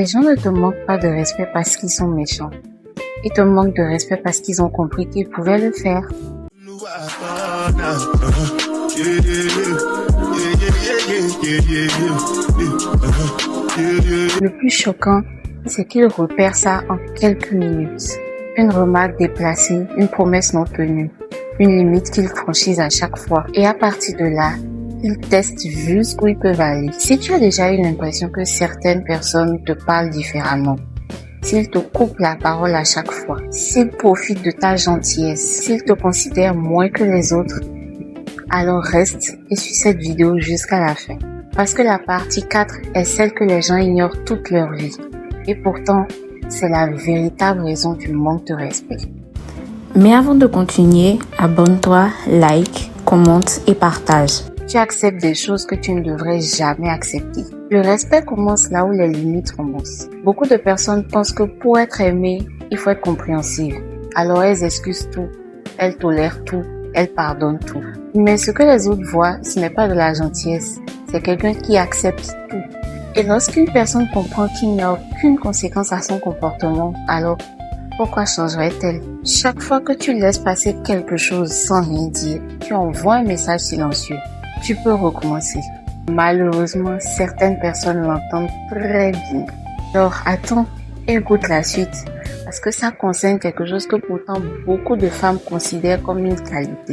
Les gens ne te manquent pas de respect parce qu'ils sont méchants. Ils te manquent de respect parce qu'ils ont compris qu'ils pouvaient le faire. Le plus choquant, c'est qu'ils repèrent ça en quelques minutes. Une remarque déplacée, une promesse non tenue, une limite qu'ils franchissent à chaque fois. Et à partir de là, ils testent jusqu'où ils peuvent aller. Si tu as déjà eu l'impression que certaines personnes te parlent différemment, s'ils te coupent la parole à chaque fois, s'ils profitent de ta gentillesse, s'ils te considèrent moins que les autres, alors reste et suis cette vidéo jusqu'à la fin. Parce que la partie 4 est celle que les gens ignorent toute leur vie. Et pourtant, c'est la véritable raison du manque de respect. Mais avant de continuer, abonne-toi, like, commente et partage. Tu acceptes des choses que tu ne devrais jamais accepter. Le respect commence là où les limites commencent. Beaucoup de personnes pensent que pour être aimé, il faut être compréhensive. Alors elles excusent tout, elles tolèrent tout, elles pardonnent tout. Mais ce que les autres voient, ce n'est pas de la gentillesse, c'est quelqu'un qui accepte tout. Et lorsqu'une personne comprend qu'il n'y a aucune conséquence à son comportement, alors pourquoi changerait-elle? Chaque fois que tu laisses passer quelque chose sans rien dire, tu envoies un message silencieux. Tu peux recommencer. Malheureusement, certaines personnes l'entendent très bien. Alors attends et écoute la suite, parce que ça concerne quelque chose que pourtant beaucoup de femmes considèrent comme une qualité.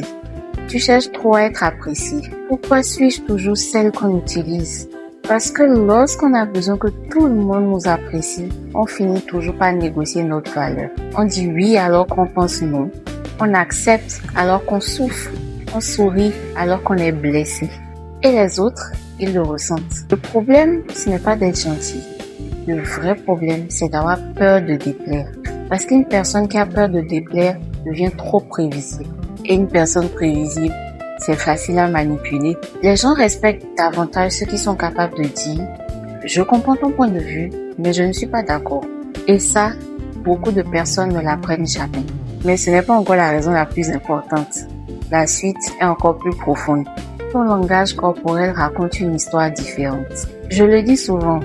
Tu cherches trop à être appréciée. Pourquoi suis-je toujours celle qu'on utilise? Parce que lorsqu'on a besoin que tout le monde nous apprécie, on finit toujours par négocier notre valeur. On dit oui alors qu'on pense non. On accepte alors qu'on souffre. On sourit alors qu'on est blessé. Et les autres, ils le ressentent. Le problème, ce n'est pas d'être gentil. Le vrai problème, c'est d'avoir peur de déplaire. Parce qu'une personne qui a peur de déplaire devient trop prévisible. Et une personne prévisible, c'est facile à manipuler. Les gens respectent davantage ceux qui sont capables de dire « Je comprends ton point de vue, mais je ne suis pas d'accord. » Et ça, beaucoup de personnes ne l'apprennent jamais. Mais ce n'est pas encore la raison la plus importante. La suite est encore plus profonde. Ton langage corporel raconte une histoire différente. Je le dis souvent,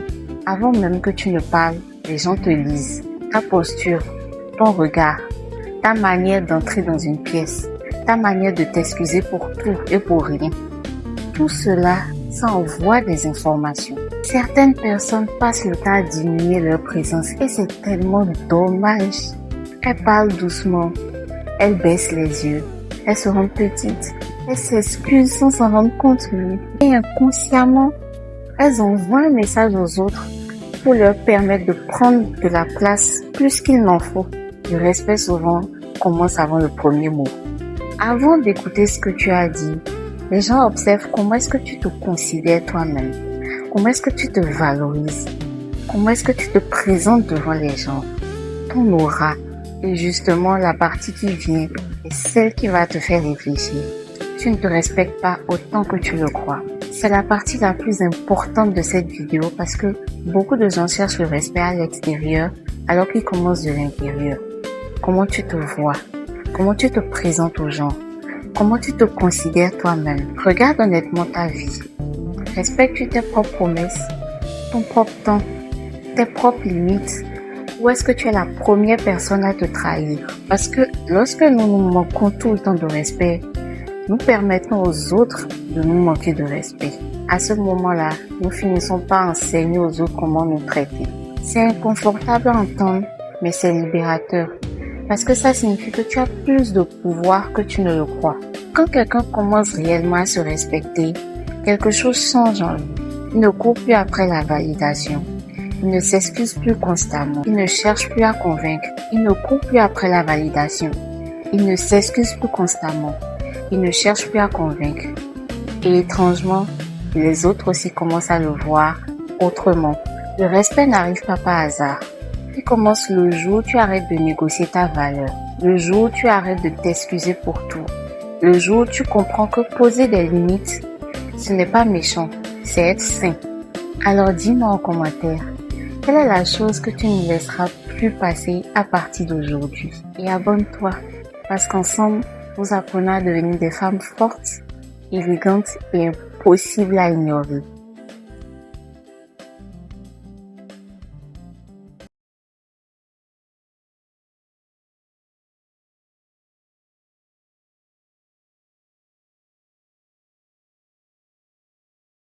avant même que tu ne parles, les gens te lisent. Ta posture, ton regard, ta manière d'entrer dans une pièce, ta manière de t'excuser pour tout et pour rien. Tout cela, ça envoie des informations. Certaines personnes passent le temps à diminuer leur présence et c'est tellement dommage. Elles parlent doucement, elles baissent les yeux, elles se rendent petites, elles s'excusent sans s'en rendre compte. Et inconsciemment, elles envoient un message aux autres pour leur permettre de prendre de la place plus qu'il n'en faut. Le respect souvent commence avant le premier mot. Avant d'écouter ce que tu as dit, les gens observent comment est-ce que tu te considères toi-même, comment est-ce que tu te valorises, comment est-ce que tu te présentes devant les gens, ton aura. Et justement, la partie qui vient est celle qui va te faire réfléchir. Tu ne te respectes pas autant que tu le crois. C'est la partie la plus importante de cette vidéo parce que beaucoup de gens cherchent le respect à l'extérieur alors qu'il commence de l'intérieur. Comment tu te vois? Comment tu te présentes aux gens? Comment tu te considères toi-même? Regarde honnêtement ta vie. Respectes-tu tes propres promesses, ton propre temps, tes propres limites? Ou est-ce que tu es la première personne à te trahir? Parce que lorsque nous nous manquons tout le temps de respect, nous permettons aux autres de nous manquer de respect. À ce moment-là, nous finissons par enseigner aux autres comment nous traiter. C'est inconfortable à entendre, mais c'est libérateur. Parce que ça signifie que tu as plus de pouvoir que tu ne le crois. Quand quelqu'un commence réellement à se respecter, quelque chose change en lui. Il ne court plus après la validation. Il ne s'excuse plus constamment. Il ne cherche plus à convaincre. Il ne court plus après la validation. Il ne s'excuse plus constamment. Il ne cherche plus à convaincre. Et étrangement, les autres aussi commencent à le voir autrement. Le respect n'arrive pas par hasard. Il commence le jour où tu arrêtes de négocier ta valeur. Le jour où tu arrêtes de t'excuser pour tout. Le jour où tu comprends que poser des limites, ce n'est pas méchant, c'est être sain. Alors dis-moi en commentaire, quelle est la chose que tu ne laisseras plus passer à partir d'aujourd'hui? Et abonne-toi, parce qu'ensemble, nous apprenons à devenir des femmes fortes, élégantes et impossibles à ignorer.